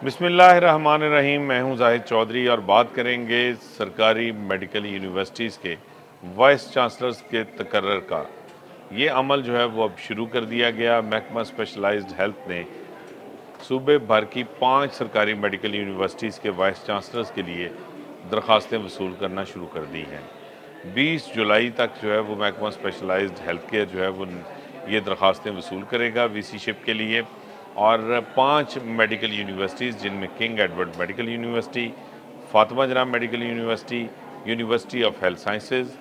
बिस्मिल्लाहिर्रहमानिर्रहीम। मैं हूं जाहिद चौधरी और बात करेंगे सरकारी मेडिकल यूनिवर्सिटीज़ के वाइस चांसलर्स के तकर्रर का। ये अमल जो है वो अब शुरू कर दिया गया। महकमा स्पेशलाइज्ड हेल्थ ने सूबे भर की 5 सरकारी मेडिकल यूनिवर्सिटीज़ के वाइस चांसलर्स के लिए दरख्वास्तें वसूल करना शुरू कर दी हैं। 20 जुलाई तक जो है वो महकमा स्पेशलाइज्ड हेल्थ केयर जो है वो ये दरख्वास्तें वसूल करेगा वीसीशिप के लिए। और 5 मेडिकल यूनिवर्सिटीज़ जिनमें king Edward medical university, Fatima जनाह medical university, university of health sciences,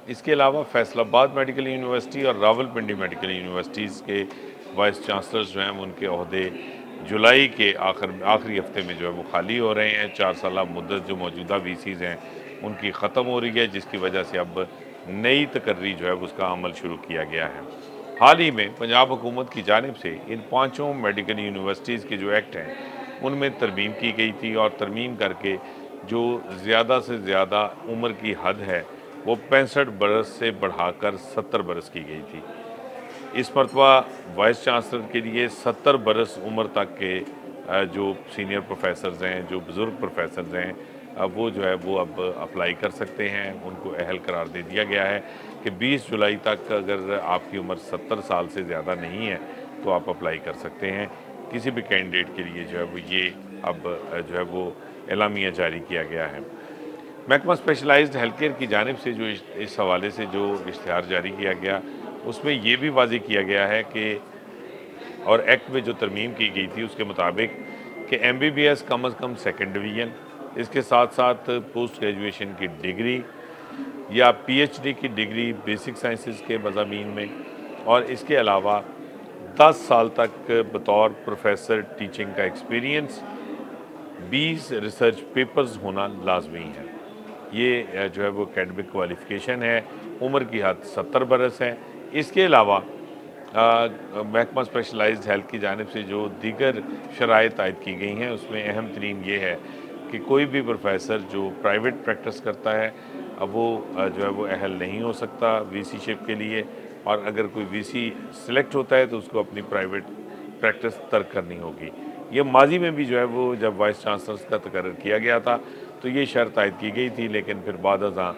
इसके अलावा फैसलाबाद मेडिकल यूनिवर्सिटी और रावलपिंडी मेडिकल यूनिवर्सिटीज़ के वाइस चांसलर्स जो हैं उनके अहदे जुलाई के आखिरी हफ्ते में जो है वो खाली हो रहे हैं। 4 साल मुद्दत जो मौजूदा वीसीज़ हैं उनकी ख़त्म हो रही है, जिसकी वजह से अब नई तकर्री जो है उसका अमल शुरू किया गया है। हाल ही में पंजाब हुकूमत की जानिब से इन 5 मेडिकल यूनिवर्सिटीज़ के जो एक्ट हैं उनमें तरमीम की गई थी और तरमीम करके जो ज़्यादा से ज़्यादा उम्र की हद है वो 65 बरस से बढ़ाकर 70 बरस की गई थी। इस मरतबा वाइस चांसलर के लिए 70 बरस उम्र तक के जो सीनियर प्रोफेसर्स हैं, जो बुज़ुर्ग प्रोफेसर्स हैं, वो जो है वो अब अप्लाई कर सकते हैं। उनको अहल करार दे दिया गया है कि 20 जुलाई तक अगर आपकी उम्र 70 साल से ज़्यादा नहीं है तो आप अप्लाई कर सकते हैं। किसी भी कैंडिडेट के लिए जो है वो ये अब जो है वो एलामिया जारी किया गया है। महकमा स्पेशलाइज्ड हेल्थ केयर की जानिब से जो इस हवाले से जो इश्तिहार जारी किया गया उसमें ये भी वाज़ेह किया गया है कि और एक्ट में जो तरमीम की गई थी उसके मुताबिक कि एमबीबीएस कम अज़ कम सेकंड डिवीज़न, इसके साथ साथ पोस्ट ग्रेजुएशन की डिग्री या पीएचडी की डिग्री बेसिक साइंसेस के मज़ामीन में, और इसके अलावा 10 साल तक बतौर प्रोफेसर टीचिंग का एक्सपीरियंस, 20 रिसर्च पेपर्स होना लाजमी है। ये जो है वो एकेडमिक क्वालिफ़िकेशन है। उम्र की हद 70 बरस है। इसके अलावा महकमा स्पेशलाइज्ड हेल्थ की जानिब से जो दीगर शराइत आयद की गई हैं उसमें अहम तरीन ये है कि कोई भी प्रोफेसर जो प्राइवेट प्रैक्टिस करता है अब वो जो है वो अहल नहीं हो सकता वीसीशिप के लिए, और अगर कोई वीसी सिलेक्ट होता है तो उसको अपनी प्राइवेट प्रैक्टिस तर्क करनी होगी। ये माजी में भी जो है वो जब वाइस चांसलर्स का तकर्रर किया गया था तो ये शर्त आयद की गई थी, लेकिन फिर बाद अज़ां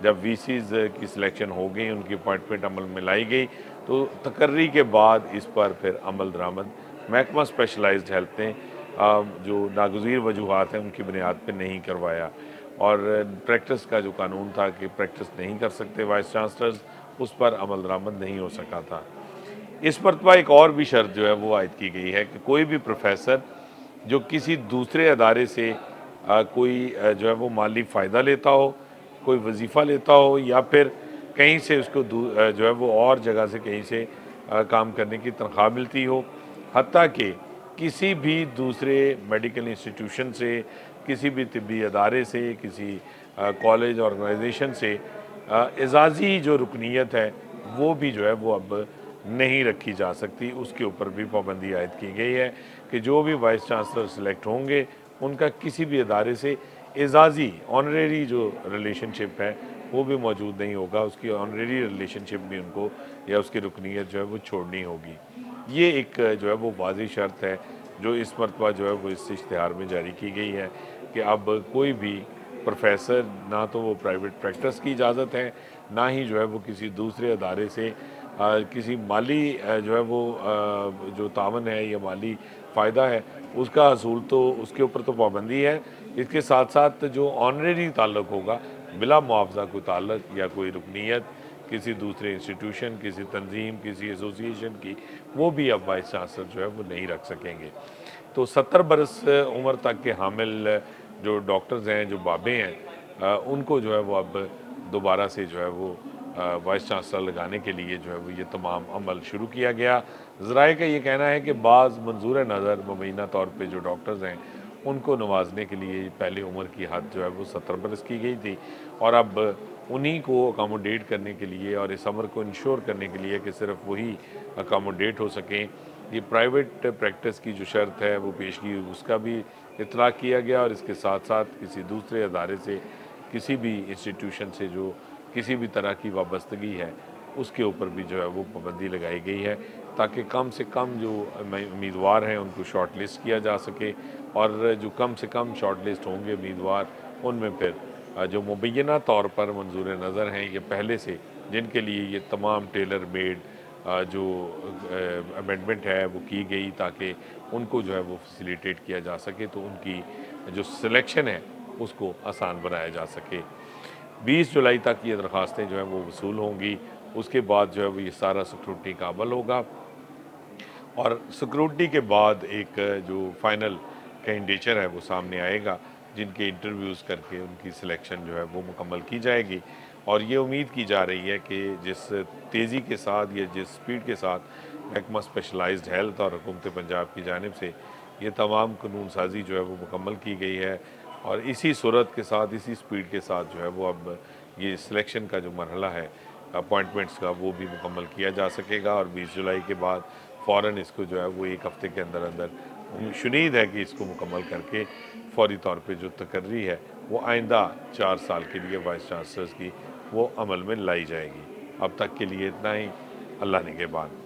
जब वीसीज़ की सिलेक्शन हो गई, उनकी अपॉइंटमेंट अमल में लाई गई, तो तकर्री के बाद इस पर फिर अमल दरामद महकमा स्पेशलाइज्ड हेल्थ ने जो नागज़ीर वजूहात हैं उनकी बुनियाद पर नहीं करवाया। और प्रैक्टिस का जो कानून था कि प्रैक्टिस नहीं कर सकते वाइस चांसलर्स, उस पर अमल दरामद नहीं हो सका था। इस मरतबा एक और भी शर्त जो है वो आयद की गई है कि कोई भी प्रोफेसर जो किसी दूसरे अदारे से कोई जो है वो माली फ़ायदा लेता हो, कोई वजीफ़ा लेता हो या फिर कहीं से उसको जो है वो और जगह से कहीं से काम करने की तनख्वाह मिलती हो, हत्ता कि किसी भी दूसरे मेडिकल इंस्टीट्यूशन से, किसी भी तिब्बी अदारे से, किसी कॉलेज ऑर्गेनाइजेशन से एजाज़ी जो रुकनीत है वो भी जो है वो अब नहीं रखी जा सकती। उसके ऊपर भी पाबंदी आयद की गई है कि जो भी वाइस चांसलर सेलेक्ट होंगे उनका किसी भी अदारे से एजाज़ी ऑनरेरी जो रिलेशनशिप है वो भी मौजूद नहीं होगा। उसकी ऑनरेरी रिलेशनशिप भी उनको या उसकी रुकनीत जो है वो छोड़नी होगी। ये एक जो है वो वाज़ेह शर्त है जो इस मरतबा जो है वो इस इश्तिहार में जारी की गई है कि अब कोई भी प्रोफेसर ना तो वो प्राइवेट प्रैक्टिस की इजाज़त है, ना ही जो है वो किसी दूसरे अदारे से किसी माली जो है वो जो तावन है या माली फ़ायदा है उसका हसूल, तो उसके ऊपर तो पाबंदी है। इसके साथ साथ जो ऑनरेरी ताल्लुक़ होगा बिला मुआवजा कोई ताल्लुक़ या कोई रुकनीत किसी दूसरे इंस्टीट्यूशन, किसी तंजीम, किसी एसोसिएशन की, वो भी अब वाइस चांसलर जो है वो नहीं रख सकेंगे। तो 70 बरस उम्र तक के हामिल जो डॉक्टर्स हैं, जो बाबे हैं, उनको जो है वो अब दोबारा से जो है वो वाइस चांसलर लगाने के लिए जो है वो ये तमाम अमल शुरू किया गया। ज़राए का ये कहना है कि बाज़ मंजूर नज़र मुबैना तौर पे जो डॉक्टर्स हैं उनको नवाजने के लिए पहले उम्र की हद जो है वो 70 बरस की गई थी, और अब उन्हीं को अकोमोडेट करने के लिए और इस अमर को इंश्योर करने के लिए कि सिर्फ वही अकोमोडेट हो सकें, ये प्राइवेट प्रैक्टिस की जो शर्त है वो पेश की, उसका भी इतलाक़ किया गया। और इसके साथ साथ किसी दूसरे अदारे से, किसी भी इंस्टीट्यूशन से जो किसी भी तरह की वाबस्तगी है उसके ऊपर भी जो है वो पाबंदी लगाई गई है ताकि कम से कम जो उम्मीदवार हैं उनको शॉर्ट लिस्ट किया जा सके, और जो कम से कम शॉर्ट लिस्ट होंगे उम्मीदवार, उनमें फिर जो मुबैना तौर पर मंजूर नज़र हैं ये पहले से, जिनके लिए ये तमाम टेलर मेड जो अमेंडमेंट है वो की गई ताकि उनको जो है वो फैसिलिटेट किया जा सके, तो उनकी जो सिलेक्शन है उसको आसान बनाया जा सके। 20 जुलाई तक ये दरख्वास्तें जो हैं वो वसूल होंगी। उसके बाद जो है वो ये सारा स्क्रूटनी का अमल होगा, और स्क्रूटनी के बाद एक जो फाइनल कैंडिडेचर है वो सामने आएगा, जिनके इंटरव्यूज़ करके उनकी सिलेक्शन जो है वो मुकम्मल की जाएगी। और ये उम्मीद की जा रही है कि जिस तेज़ी के साथ या जिस स्पीड के साथ महकमा स्पेशलाइज्ड हेल्थ और हुकूमत पंजाब की जानिब से ये तमाम कानून साजी जो है वो मुकम्मल की गई है, और इसी सूरत के साथ, इसी स्पीड के साथ जो है वो अब ये सिलेक्शन का जो मरहला है अपॉइंटमेंट्स का, वो भी मुकम्मल किया जा सकेगा। और 20 जुलाई के बाद फ़ौरन इसको जो है वो एक हफ़्ते के अंदर अंदर शुनीद है कि इसको मुकम्मल करके फौरी तौर पे जो तकर्री है वो आइंदा 4 साल के लिए वाइस चांसलर्स की वो अमल में लाई जाएगी। अब तक के लिए इतना ही। अल्लाह निगहबान।